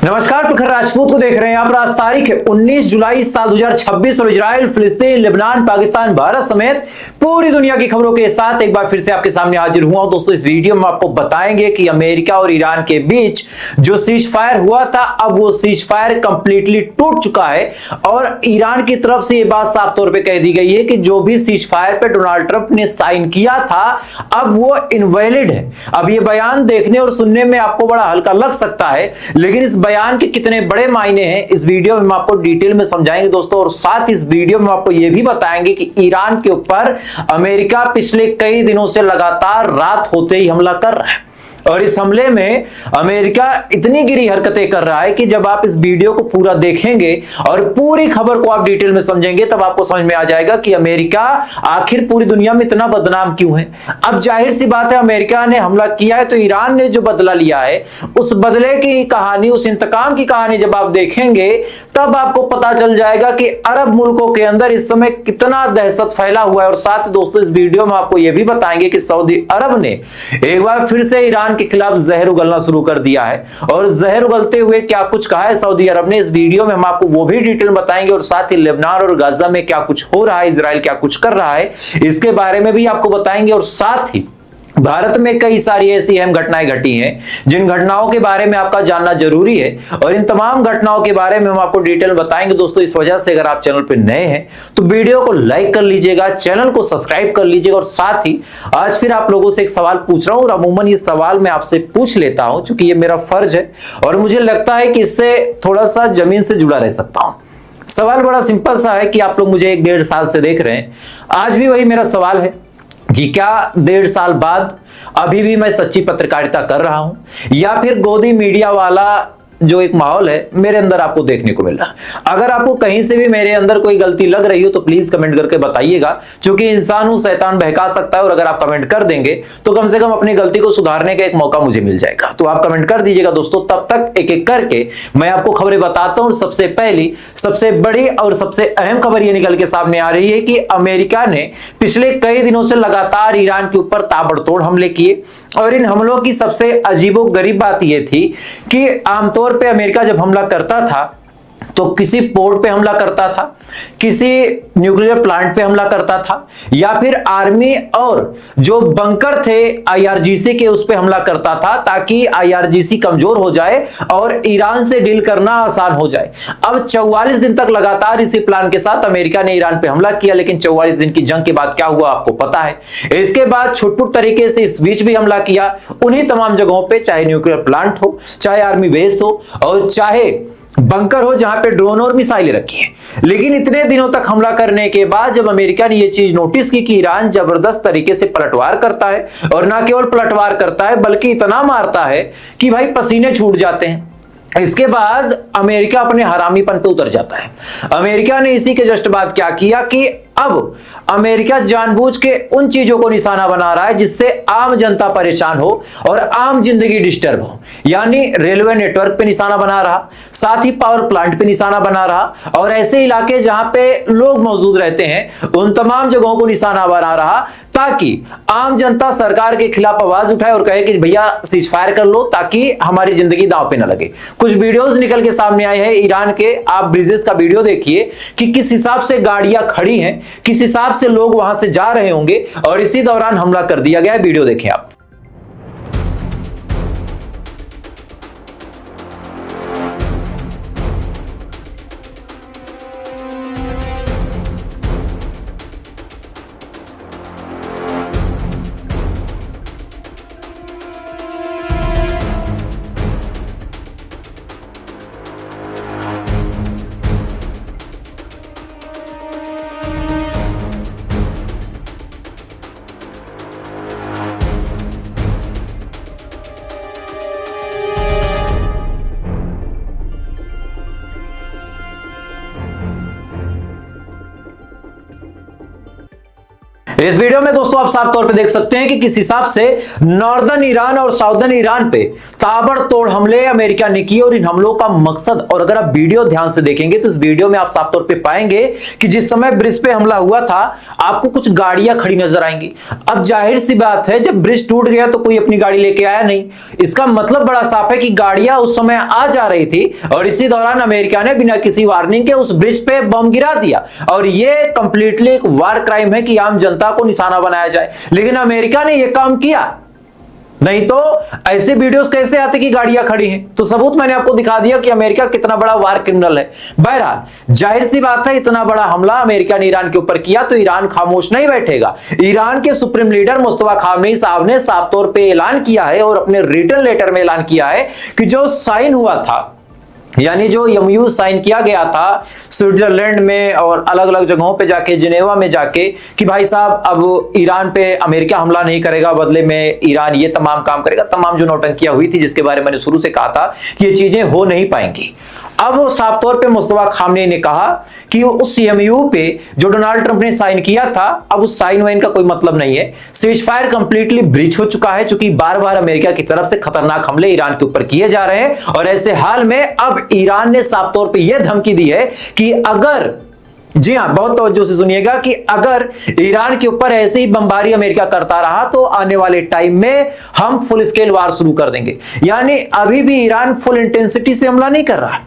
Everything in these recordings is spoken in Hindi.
नमस्कार, प्रखर राजपूत को देख रहे हैं आप। आज तारीख 19 जुलाई साल 2026 और इजराइल, फिलिस्तीन, लेबनान, पाकिस्तान, भारत समेत पूरी दुनिया की खबरों के साथ एक बार फिर से आपके सामने हाजिर हुआ हूं। दोस्तों, इस वीडियो में आपको बताएंगे कि अमेरिका और ईरान के बीच जो सीज फायर हुआ था, अब वो सीज फायर कंप्लीटली टूट चुका है और ईरान की तरफ से ये बात साफ तौर पर कह दी गई है कि जो भी सीज फायर पे डोनाल्ड ट्रंप ने साइन किया था, अब वो इनवैलिड है। अब ये बयान देखने और सुनने में आपको बड़ा हल्का लग सकता है, लेकिन इस बयान के कितने बड़े मायने हैं इस वीडियो में हम आपको डिटेल में समझाएंगे दोस्तों। और साथ इस वीडियो में आपको यह भी बताएंगे कि ईरान के ऊपर अमेरिका पिछले कई दिनों से लगातार रात होते ही हमला कर रहा है और इस हमले में अमेरिका इतनी गिरी हरकतें कर रहा है कि जब आप इस वीडियो को पूरा देखेंगे और पूरी खबर को आप डिटेल में समझेंगे, तब आपको समझ में आ जाएगा कि अमेरिका आखिर पूरी दुनिया में इतना बदनाम क्यों है। अब जाहिर सी बात है, अमेरिका ने हमला किया है तो ईरान ने जो बदला लिया है, उस बदले की कहानी, उस इंतकाम की कहानी जब आप देखेंगे तब आपको पता चल जाएगा कि अरब मुल्कों के अंदर इस समय कितना दहशत फैला हुआ है। और साथ दोस्तों, इस वीडियो में आपको यह भी बताएंगे कि सऊदी अरब ने एक बार फिर से ईरान के खिलाफ जहर उगलना शुरू कर दिया है। और जहर उगलते हुए क्या कुछ कहा है सऊदी अरब ने, इस वीडियो में हम आपको वो भी डिटेल बताएंगे। और साथ ही लेबनान और गाजा में क्या कुछ हो रहा है, इजराइल क्या कुछ कर रहा है, इसके बारे में भी आपको बताएंगे। और साथ ही भारत में कई सारी ऐसी अहम घटनाएं घटी हैं जिन घटनाओं के बारे में आपका जानना जरूरी है और इन तमाम घटनाओं के बारे में हम आपको डिटेल बताएंगे दोस्तों। इस वजह से अगर आप चैनल पर नए हैं तो वीडियो को लाइक कर लीजिएगा, चैनल को सब्सक्राइब कर लीजिएगा। और साथ ही आज फिर आप लोगों से एक सवाल पूछ रहा हूं और अमूमन ये सवाल मैं आपसे पूछ लेता हूं क्योंकि ये मेरा फर्ज है और मुझे लगता है कि इससे थोड़ा सा जमीन से जुड़ा रह सकता हूं। सवाल बड़ा सिंपल सा है कि आप लोग मुझे 1-1.5 साल से देख रहे हैं, आज भी वही मेरा सवाल है कि क्या 1.5 साल बाद अभी भी मैं सच्ची पत्रकारिता कर रहा हूं या फिर गोदी मीडिया वाला जो एक माहौल है मेरे अंदर आपको देखने को मिल रहा है। अगर आपको कहीं से भी मेरे अंदर कोई गलती लग रही हो तो प्लीज कमेंट करके बताइएगा, क्योंकि इंसान हूं, शैतान बहका सकता है और अगर आप कमेंट कर देंगे तो कम से कम अपनी गलती को सुधारने का एक मौका मुझे मिल जाएगा। तो आप कमेंट कर दीजिएगा दोस्तों। तब तक एक एक करके मैं आपको खबरें बताता हूं। सबसे पहली, सबसे बड़ी और सबसे अहम खबर यह निकल के सामने आ रही है कि अमेरिका ने पिछले कई दिनों से लगातार ईरान के ऊपर ताबड़तोड़ हमले किए और इन हमलों की सबसे अजीबोगरीब बात यह थी कि आमतौर पे अमेरिका जब हमला करता था तो किसी पोर्ट पे हमला करता था, किसी न्यूक्लियर प्लांट पे हमला करता था या फिर आर्मी और जो बंकर थे आईआरजीसी के उस पे हमला करता था ताकि आईआरजीसी कमजोर हो जाए और ईरान से डील करना आसान हो जाए। अब 44 दिन तक लगातार इसी प्लान के साथ अमेरिका ने ईरान पे हमला किया, लेकिन 44 दिन की जंग के बाद क्या हुआ आपको पता है। इसके बाद छुटपुट तरीके से इस बीच भी हमला किया उन्हीं तमाम जगहों पे, चाहे न्यूक्लियर प्लांट हो, चाहे आर्मी बेस हो और चाहे बंकर हो जहां पे ड्रोन और मिसाइलें रखी हैं। लेकिन इतने दिनों तक हमला करने के बाद जब अमेरिका ने यह चीज नोटिस की कि ईरान जबरदस्त तरीके से पलटवार करता है और ना केवल पलटवार करता है बल्कि इतना मारता है कि भाई पसीने छूट जाते हैं, इसके बाद अमेरिका अपने हरामीपन पे उतर जाता है। अमेरिका ने इसी के जस्ट बाद क्या किया कि अब अमेरिका जानबूझ के उन चीजों को निशाना बना रहा है जिससे आम जनता परेशान हो और आम जिंदगी डिस्टर्ब हो। यानी रेलवे नेटवर्क पे निशाना बना रहा, साथ ही पावर प्लांट पे निशाना बना रहा और ऐसे इलाके जहां पे लोग मौजूद रहते हैं उन तमाम जगहों को निशाना बना रहा ताकि आम जनता सरकार के खिलाफ आवाज उठाए और कहे कि भैया सीज फायर कर लो ताकि हमारी जिंदगी दांव पे न लगे। कुछ वीडियोस निकल के सामने आए हैं ईरान के, आप ब्रिजेस का वीडियो देखिए कि किस हिसाब से गाड़ियां खड़ी हैं, किस हिसाब से लोग वहां से जा रहे होंगे और इसी दौरान हमला कर दिया गया है। वीडियो देखें आप। इस वीडियो में दोस्तों आप साफ तौर पे देख सकते हैं कि किस हिसाब से नॉर्दर्न ईरान और साउदर्न ईरान पे ताबड़तोड़ हमले अमेरिका ने किए और इन हमलों का मकसद, और अगर आप वीडियो ध्यान से देखेंगे तो इस वीडियो में आप साफ तौर पे पाएंगे कि जिस समय ब्रिज पे हमला हुआ था आपको कुछ गाड़ियां खड़ी नजर आएंगी। अब जाहिर सी बात है जब ब्रिज टूट गया तो कोई अपनी गाड़ी लेके आया नहीं, इसका मतलब बड़ा साफ है कि गाड़ियां उस समय आ जा रही थी और इसी दौरान अमेरिका ने बिना किसी वार्निंग के उस ब्रिज पे बम गिरा दिया। और यह कंप्लीटली एक वार क्राइम है कि आम जनता को निशाना बनाया जाए, लेकिन अमेरिका ने यह काम किया। नहीं तो ऐसे वीडियोस कैसे आते कि गाड़ियां खड़ी हैं। तो सबूत मैंने आपको दिखा दिया कि अमेरिका कितना बड़ा वार क्रिमिनल है। बहरहाल जाहिर सी बात है इतना बड़ा हमला अमेरिका ने ईरान के ऊपर किया तो ईरान खामोश नहीं बैठेगा। ईरान के सुप्रीम लीडर मुस्तफा खामेनी साहब ने साफ तौर पे ऐलान किया है और अपने रिटन लेटर में ऐलान किया है कि जो साइन हुआ था, यानी जो MOU साइन किया गया था स्विट्जरलैंड में और अलग अलग जगहों पे जाके, जिनेवा में जाके, कि भाई साहब अब ईरान पे अमेरिका हमला नहीं करेगा, बदले में ईरान ये तमाम काम करेगा, तमाम जो नौटंकियां हुई थी जिसके बारे में मैंने शुरू से कहा था कि ये चीजें हो नहीं पाएंगी। अब साफ तौर पे मुस्तफा खामेनी ने कहा कि उस MOU पे जो डोनाल्ड ट्रंप ने साइन किया था, अब उस साइन वाइन का कोई मतलब नहीं है। सीज फायर कंप्लीटली ब्रीच हो चुका है, चूंकि बार बार अमेरिका की तरफ से खतरनाक हमले ईरान के ऊपर किए जा रहे हैं और ऐसे हाल में अब ईरान ने साफ तौर पे यह धमकी दी है कि अगर, जी हां बहुत तवज्जो से सुनिएगा, कि अगर ईरान के ऊपर ऐसे ही बमबारी अमेरिका करता रहा तो आने वाले टाइम में हम फुल स्केल वार शुरू कर देंगे। यानी अभी भी ईरान फुल इंटेंसिटी से हमला नहीं कर रहा,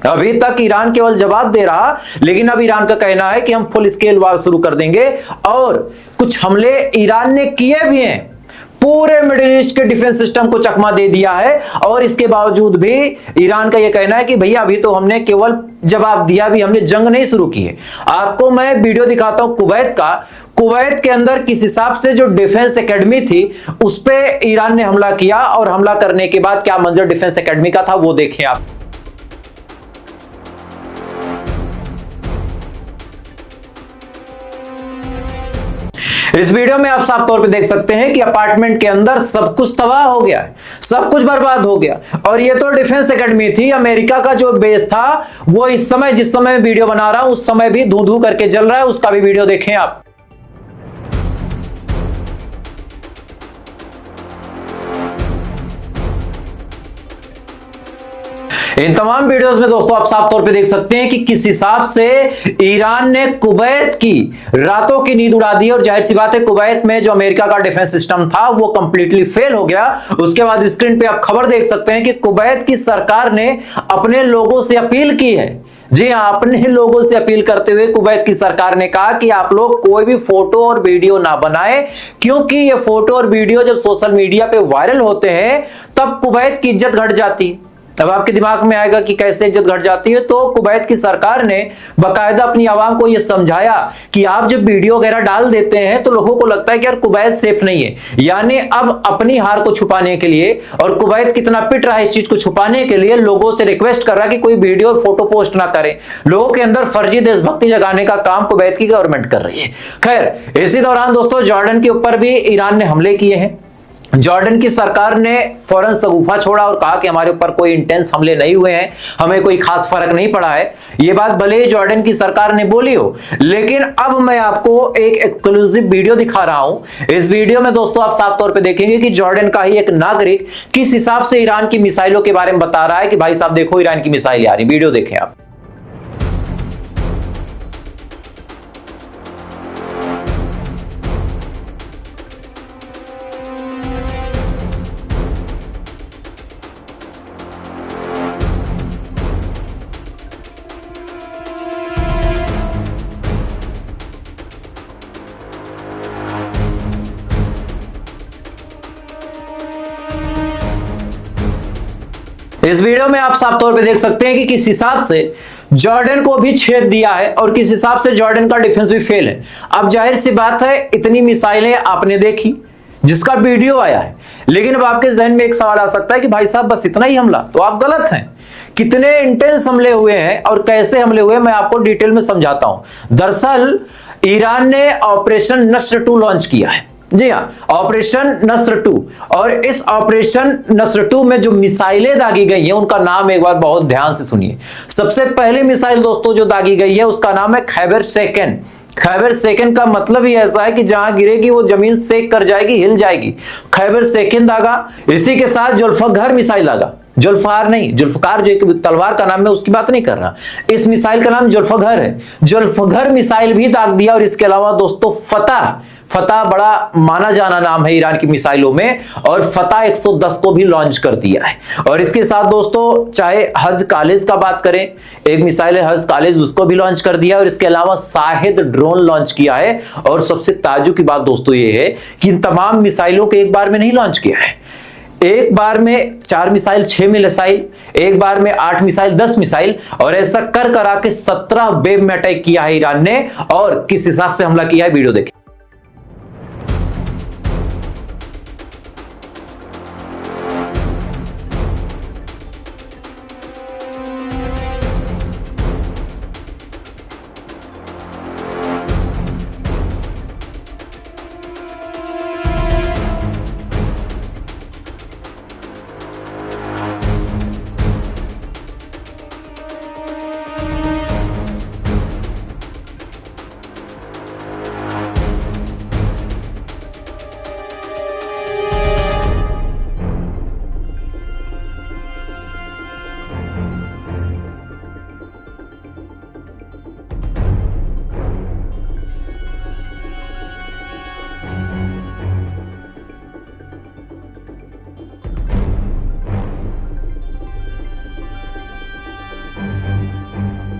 अभी तक ईरान केवल जवाब दे रहा, लेकिन अब ईरान का कहना है कि हम फुल स्केल वार शुरू कर देंगे। और कुछ हमले ईरान ने किए भी हैं, पूरे मिडिल ईस्ट के डिफेंस सिस्टम को चकमा दे दिया है और इसके बावजूद भी ईरान का यह कहना है कि भैया अभी तो हमने केवल जवाब दिया, भी हमने जंग नहीं शुरू की है। आपको मैं वीडियो दिखाता हूं कुवैत का। कुवैत के अंदर किस हिसाब से जो डिफेंस एकेडमी थी उस पे ईरान ने हमला किया और हमला करने के बाद क्या मंजर डिफेंस एकेडमी का था वो देखें आप। इस वीडियो में आप साफ तौर पे देख सकते हैं कि अपार्टमेंट के अंदर सब कुछ तबाह हो गया है, सब कुछ बर्बाद हो गया। और ये तो डिफेंस एकेडमी थी, अमेरिका का जो बेस था वो इस समय, जिस समय वीडियो बना रहा हूं उस समय भी धू धू करके जल रहा है, उसका भी वीडियो देखें आप। इन तमाम वीडियोस में दोस्तों आप साफ तौर पे देख सकते हैं कि किस हिसाब से ईरान ने कुवैत की रातों की नींद उड़ा दी। और जाहिर सी बात है कुवैत में जो अमेरिका का डिफेंस सिस्टम था वो कंप्लीटली फेल हो गया। उसके बाद स्क्रीन पे आप खबर देख सकते हैं कि कुवैत की सरकार ने अपने लोगों से अपील की है। जी हां, अपने लोगों से अपील करते हुए कुवैत की सरकार ने कहा कि आप लोग कोई भी फोटो और वीडियो ना बनाएं, क्योंकि ये फोटो और वीडियो जब सोशल मीडिया पे वायरल होते हैं तब कुवैत की इज्जत घट जाती है। अब आपके दिमाग में आएगा कि कैसे इज्जत घट जाती है, तो कुवैत की सरकार ने बाकायदा अपनी आवाम को यह समझाया कि आप जब वीडियो वगैरह डाल देते हैं तो लोगों को लगता है कि यार कुवैत सेफ नहीं है। यानी अब अपनी हार को छुपाने के लिए, और कुवैत कितना पिट रहा है इस चीज को छुपाने के लिए, लोगों से रिक्वेस्ट कर रहा है कि कोई वीडियो और फोटो पोस्ट ना करें। लोगों के अंदर फर्जी देशभक्ति जगाने का काम कुवैत की गवर्नमेंट कर रही है। खैर, इसी दौरान दोस्तों जॉर्डन के ऊपर भी ईरान ने हमले किए हैं। जॉर्डन की सरकार ने फौरन शगुफा छोड़ा और कहा कि हमारे ऊपर कोई इंटेंस हमले नहीं हुए हैं, हमें कोई खास फर्क नहीं पड़ा है। यह बात भले ही जॉर्डन की सरकार ने बोली हो, लेकिन अब मैं आपको एक एक्सक्लूसिव वीडियो दिखा रहा हूं। इस वीडियो में दोस्तों आप साफ तौर पे देखेंगे कि जॉर्डन का ही एक नागरिक किस हिसाब से ईरान की मिसाइलों के बारे में बता रहा है कि भाई साहब देखो ईरान की मिसाइल आ रही। वीडियो देखें आप। इस वीडियो में आप साफ तौर पे देख सकते हैं कि किस हिसाब से जॉर्डन को भी छेद दिया है और किस हिसाब से जॉर्डन का डिफेंस भी फेल है। अब जाहिर सी बात है इतनी मिसाइलें आपने देखी जिसका वीडियो आया है, लेकिन अब आपके जहन में एक सवाल आ सकता है कि भाई साहब बस इतना ही हमला, तो आप गलत हैं। कितने इंटेंस हमले हुए हैं और कैसे हमले हुए मैं आपको डिटेल में समझाता हूं। दरअसल ईरान ने ऑपरेशन नस्र 2 लॉन्च किया है। जी हां, ऑपरेशन नस्र 2। और इस ऑपरेशन नस्र 2 में जो मिसाइलें दागी गई हैं उनका नाम एक बार बहुत ध्यान से सुनिए। सबसे पहली मिसाइल दोस्तों जो दागी गई है उसका नाम है खैबर सेकंड। खैबर सेकंद का मतलब ही ऐसा है कि जहां गिरेगी वो जमीन सेक कर जाएगी, हिल जाएगी। खैबर सेकंद आगा। इसी के साथ जुल्फकार मिसाइल आगा। जुल्फकार नहीं, जुल्फकार जो एक तलवार का नाम है उसकी बात नहीं कर रहा, इस मिसाइल का नाम जुल्फकार है। जुल्फकार मिसाइल भी दाग दिया। और इसके अलावा दोस्तों फतह बड़ा माना जाना नाम है ईरान की मिसाइलों में, और फतह 110 को भी लॉन्च कर दिया है। और इसके साथ दोस्तों चाहे हज कॉलेज का बात करें, एक मिसाइल है हज कॉलेज, उसको भी लॉन्च कर दिया। और इसके अलावा शाहिद ड्रोन लॉन्च किया है। और सबसे ताज्जुब की बात दोस्तों ये है कि इन तमाम मिसाइलों को एक बार में नहीं लॉन्च किया है। एक बार में 4 मिसाइल, 6 मिसाइल, एक बार में 8 मिसाइल, 10 मिसाइल, और ऐसा कर करा के 17 वेव में अटैक किया है ईरान ने। और किस हिसाब से हमला किया है वीडियो देखिए।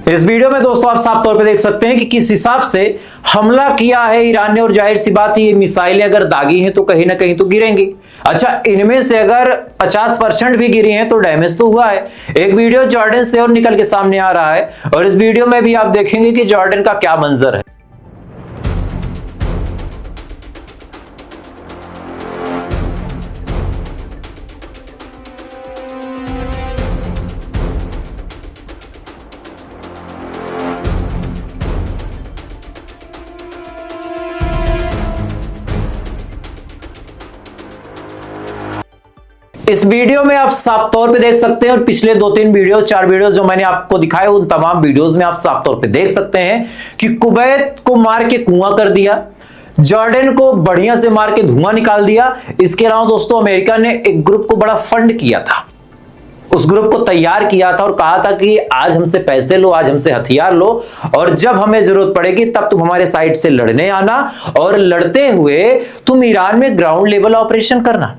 इस वीडियो में दोस्तों आप साफ तौर पे देख सकते हैं कि किस हिसाब से हमला किया है ईरान ने। और जाहिर सी बात है ये मिसाइलें अगर दागी हैं तो कहीं ना कहीं तो गिरेंगी। अच्छा, इनमें से अगर 50% भी गिरी हैं तो डैमेज तो हुआ है। एक वीडियो जॉर्डन से और निकल के सामने आ रहा है, और इस वीडियो में भी आप देखेंगे कि जॉर्डन का क्या मंजर है। इस वीडियो में आप साफ तौर पे देख सकते हैं, और पिछले 2-3 वीडियो 4 वीडियो जो मैंने आपको दिखाए उन तमाम वीडियोस में आप साफ तौर पे देख सकते हैं कि कुवैत को मार के कुआं कर दिया, जॉर्डन को बढ़िया से मार के धुआं निकाल दिया। इसके अलावा दोस्तों अमेरिका ने एक ग्रुप को बड़ा फंड किया था, उस ग्रुप को तैयार किया था और कहा था कि आज हमसे पैसे लो, आज हमसे हथियार लो, और जब हमें जरूरत पड़ेगी तब तुम हमारे साइड से लड़ने आना, और लड़ते हुए तुम ईरान में ग्राउंड लेवल ऑपरेशन करना।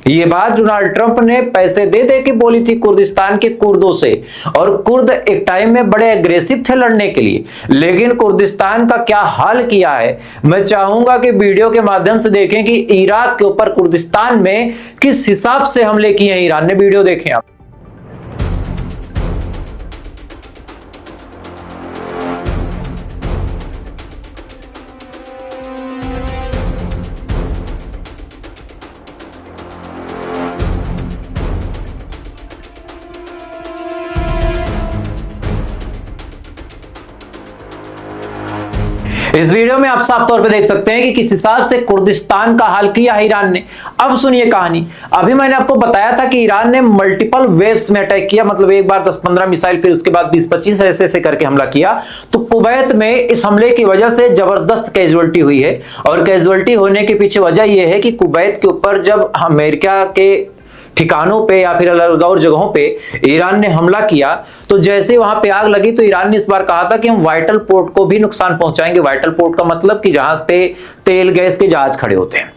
ये बात डोनाल्ड ट्रंप ने पैसे दे दे के बोली थी कुर्दिस्तान के कुर्दों से। और कुर्द एक टाइम में बड़े एग्रेसिव थे लड़ने के लिए, लेकिन कुर्दिस्तान का क्या हाल किया है मैं चाहूंगा कि वीडियो के माध्यम से देखें कि इराक के ऊपर कुर्दिस्तान में किस हिसाब से हमले किए हैं ईरान ने। वीडियो देखें आप। इस वीडियो में आप साफ तौर पे देख सकते हैं कि किस हिसाब से कुर्दिस्तान का हाल किया है ईरान ने। अब सुनिए कहानी। अभी मैंने आपको बताया था कि ईरान ने मल्टीपल वेव्स में अटैक किया, मतलब एक बार 10-15 मिसाइल, फिर उसके बाद 20-25 ऐसे करके हमला किया। तो कुवैत में इस हमले की वजह से जबरदस्त कैजुअलिटी हुई है, और कैजुअलिटी होने के पीछे वजह यह है कि कुवैत के ऊपर जब अमेरिका के ठिकानों पे या फिर अलग अलग जगहों पे ईरान ने हमला किया, तो जैसे वहां पे आग लगी तो ईरान ने इस बार कहा था कि हम वाइटल पोर्ट को भी नुकसान पहुंचाएंगे। वाइटल पोर्ट का मतलब कि जहां पे तेल गैस के जहाज खड़े होते हैं।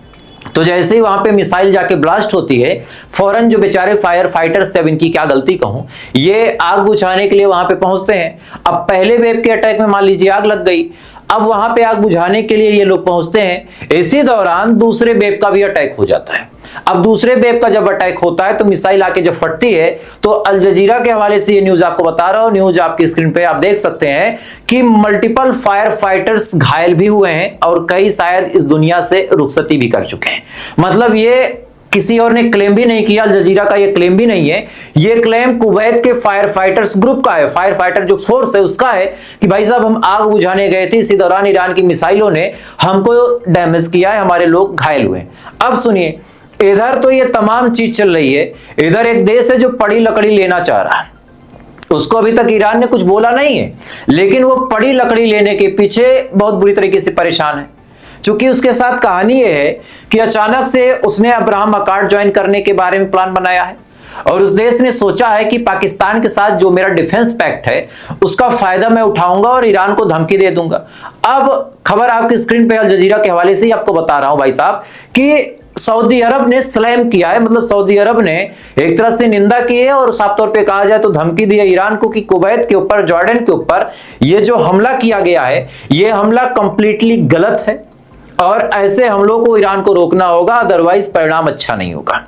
तो जैसे ही वहां पे मिसाइल जाके ब्लास्ट होती है, फौरन जो बेचारे फायर फाइटर्स थे, अब इनकी क्या गलती कहूं, ये आग बुझाने के लिए वहां पे पहुंचते हैं। अब पहले वेव के अटैक में मान लीजिए आग लग गई, अब वहां पे आग बुझाने के लिए ये लोग पहुंचते हैं। इसी दौरान दूसरे वेव का भी अटैक हो जाता है। अब दूसरे वेव का जब अटैक होता है तो मिसाइल आके जब फटती है, तो अल जजीरा के हवाले से ये न्यूज आपको बता रहा हूं, न्यूज आपकी स्क्रीन पे आप देख सकते हैं कि मल्टीपल फायर फाइटर्स घायल भी हुए हैं, और कई शायद इस दुनिया से रुखसती भी कर चुके हैं। मतलब ये किसी और ने क्लेम भी नहीं किया, अल जजीरा का ये क्लेम भी नहीं है, ये क्लेम कुवैत के फायर फाइटर्स ग्रुप का है, फायर फाइटर जो फोर्स है उसका है कि भाई साहब हम आग बुझाने गए थे, इसी दौरान ईरान की मिसाइलों ने हमको डैमेज किया है, हमारे लोग घायल हुए। अब सुनिए, इधर तो ये तमाम चीज चल रही है, इधर एक देश है जो पड़ी लकड़ी लेना चाह रहा है। उसको अभी तक ईरान ने कुछ बोला नहीं है, लेकिन वो पड़ी लकड़ी लेने के पीछे बहुत बुरी तरीके से परेशान है। क्योंकि उसके साथ कहानी ये है कि अचानक से उसने अब्राहम अकॉर्ड ज्वाइन करने के बारे में प्लान बनाया है और उस देश ने सोचा है कि पाकिस्तान के साथ जो मेरा डिफेंस पैक्ट है उसका फायदा मैं उठाऊंगा और ईरान को धमकी दे दूंगा। अब खबर आपकी स्क्रीन पे अल जजीरा के हवाले से ही आपको बता रहा हूं भाई साहब कि सऊदी अरब ने स्लैम किया है, मतलब सऊदी अरब ने एक तरह से निंदा की है और साफ तौर पे कहा जाए तो धमकी दी है ईरान को कि कुवैत के ऊपर, जॉर्डन के ऊपर ये जो हमला किया गया है ये हमला कंप्लीटली गलत है और ऐसे हमलों को ईरान को रोकना होगा, अदरवाइज परिणाम अच्छा नहीं होगा।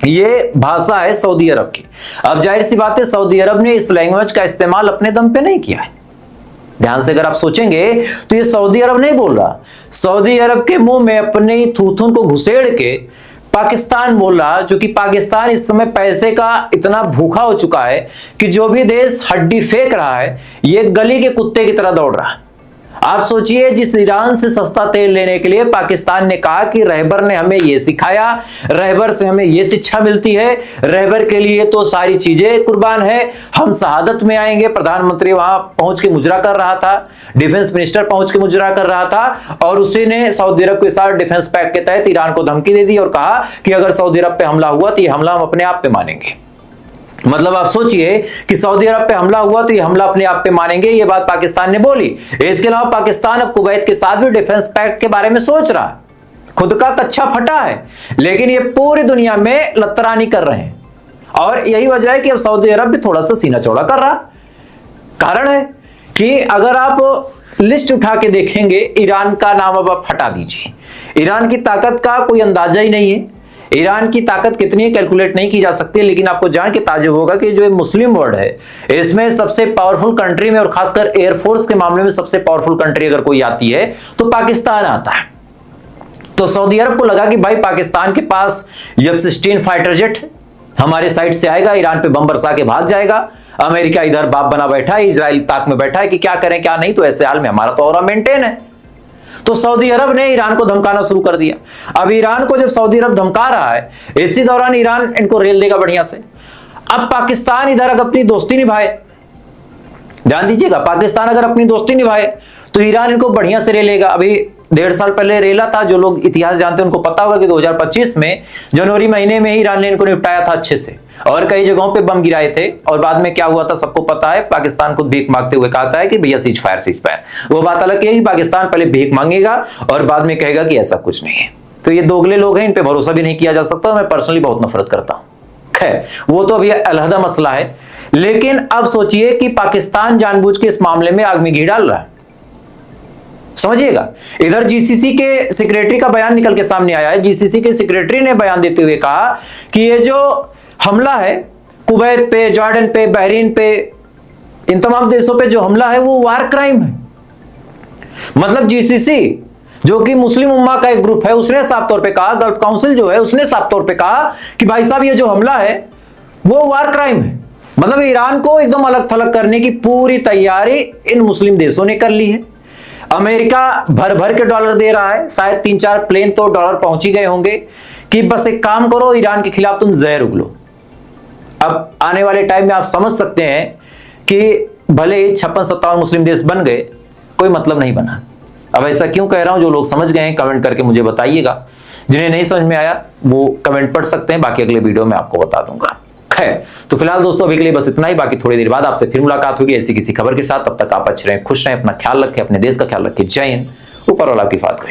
ये भाषा है सऊदी अरब की। अब जाहिर सी बात है सऊदी अरब ने इस लैंग्वेज का इस्तेमाल अपने दम पे नहीं किया है। ध्यान से अगर आप सोचेंगे तो ये सऊदी अरब नहीं बोल रहा, सऊदी अरब के मुंह में अपने थूथुन को घुसेड़ के पाकिस्तान बोल रहा, जो कि पाकिस्तान इस समय पैसे का इतना भूखा हो चुका है कि जो भी देश हड्डी फेंक रहा है ये गली के कुत्ते की तरह दौड़ रहा है। आप सोचिए, जिस ईरान से सस्ता तेल लेने के लिए पाकिस्तान ने कहा कि रहबर ने हमें यह सिखाया, रहबर से हमें यह शिक्षा मिलती है, रहबर के लिए तो सारी चीजें कुर्बान है, हम शहादत में आएंगे। प्रधानमंत्री वहां पहुंच के मुजरा कर रहा था, डिफेंस मिनिस्टर पहुंच के मुजरा कर रहा था और उसी ने सऊदी अरब के साथ डिफेंस पैक्ट के तहत ईरान को धमकी दे दी और कहा कि अगर सऊदी अरब पे हमला हुआ तो ये हमला हम अपने आप पे मानेंगे। मतलब आप सोचिए कि सऊदी अरब पे हमला हुआ तो ये हमला अपने आप पे मानेंगे, ये बात पाकिस्तान ने बोली। इसके अलावा पाकिस्तान अब कुवैत के साथ भी डिफेंस पैक्ट के बारे में सोच रहा है, खुद का कच्चा फटा है, लेकिन ये पूरी दुनिया में लतरानी कर रहे हैं और यही वजह है कि अब सऊदी अरब भी थोड़ा सा सीना चौड़ा कर रहा। कारण है कि अगर आप लिस्ट उठा के देखेंगे, ईरान का नाम अब आप हटा दीजिए, ईरान की ताकत का कोई अंदाजा ही नहीं है। ईरान की ताकत कितनी है कैलकुलेट नहीं की जा सकती, लेकिन आपको जान के ताज्जुब होगा कि जो मुस्लिम वर्ल्ड है इसमें सबसे पावरफुल कंट्री में और खासकर एयरफोर्स के मामले में सबसे पावरफुल कंट्री अगर कोई आती है तो पाकिस्तान आता है। तो सऊदी अरब को लगा कि भाई पाकिस्तान के पास F-16 फाइटर जेट है, हमारे साइड से आएगा, ईरान पे बम बरसा के भाग जाएगा। अमेरिका इधर बाप बना बैठा है, इजराइल ताक में बैठा है कि क्या करें क्या नहीं, तो ऐसे हाल में हमारा तो और मेंटेन है। तो सऊदी अरब ने ईरान को धमकाना शुरू कर दिया। अब ईरान को जब सऊदी अरब धमका रहा है, इसी दौरान ईरान इनको रेल देगा बढ़िया से। अब पाकिस्तान इधर अगर अपनी दोस्ती निभाए, ध्यान दीजिएगा, पाकिस्तान अगर अपनी दोस्ती निभाए तो ईरान इनको बढ़िया से रेलेगा। अभी 1.5 साल पहले रेला था, जो लोग इतिहास जानते हैं उनको पता होगा कि 2025 में जनवरी महीने में ही ईरान ने इनको निपटाया था अच्छे से और कई जगहों पे बम गिराए थे और बाद में क्या हुआ था सबको पता है। पाकिस्तान को भीख मांगते हुए कहा है कि भैया सीज फायर। वो बात अलग है कि पाकिस्तान पहले भीख मांगेगा और बाद में कहेगा कि ऐसा कुछ नहीं है। तो ये दोगले लोग हैं, इन पे भरोसा भी नहीं किया जा सकता। मैं पर्सनली बहुत नफरत करता हूं, खैर वो तो अभी अलहदा मसला है। लेकिन अब सोचिए कि पाकिस्तान जानबूझ के इस मामले में आग में घी डाल रहा है, समझिएगा। इधर जीसीसी के सेक्रेटरी का बयान निकल के सामने आया है। जीसीसी के सेक्रेटरी ने बयान देते हुए कहा कि ये जो हमला है कुवैत पे, जॉर्डन पे, बहरीन पे, इन तमाम देशों पे जो हमला है वो वार क्राइम है। मतलब जीसीसी जो कि मुस्लिम उम्मा का एक ग्रुप है, उसने साफ तौर पे कहा, गल्फ काउंसिल जो है उसने साफ तौर पे कहा कि भाई साहब ये जो हमला है वो वार क्राइम है। मतलब ईरान को एकदम अलग थलग करने की पूरी तैयारी इन मुस्लिम देशों ने कर ली है। अमेरिका भर भर के डॉलर दे रहा है, शायद 3-4 प्लेन तो डॉलर पहुंच ही गए होंगे कि बस एक काम करो, ईरान के खिलाफ तुम जहर उगलो। अब आने वाले टाइम में आप समझ सकते हैं कि भले 56-57 मुस्लिम देश बन गए, कोई मतलब नहीं बना। अब ऐसा क्यों कह रहा हूं, जो लोग समझ गए हैं कमेंट करके मुझे बताइएगा, जिन्हें नहीं समझ में आया वो कमेंट पढ़ सकते हैं, बाकी अगले वीडियो में आपको बता दूंगा। खैर तो फिलहाल दोस्तों अभी के लिए बस इतना ही, बाकी थोड़ी देर बाद आपसे फिर मुलाकात होगी ऐसी किसी खबर के साथ। तब तक आप अच्छे रहें, खुश रहें, अपना ख्याल रखें, अपने देश का ख्याल रखें। जय हिंद, ऊपर वाला आपकी हिफाज़त करे।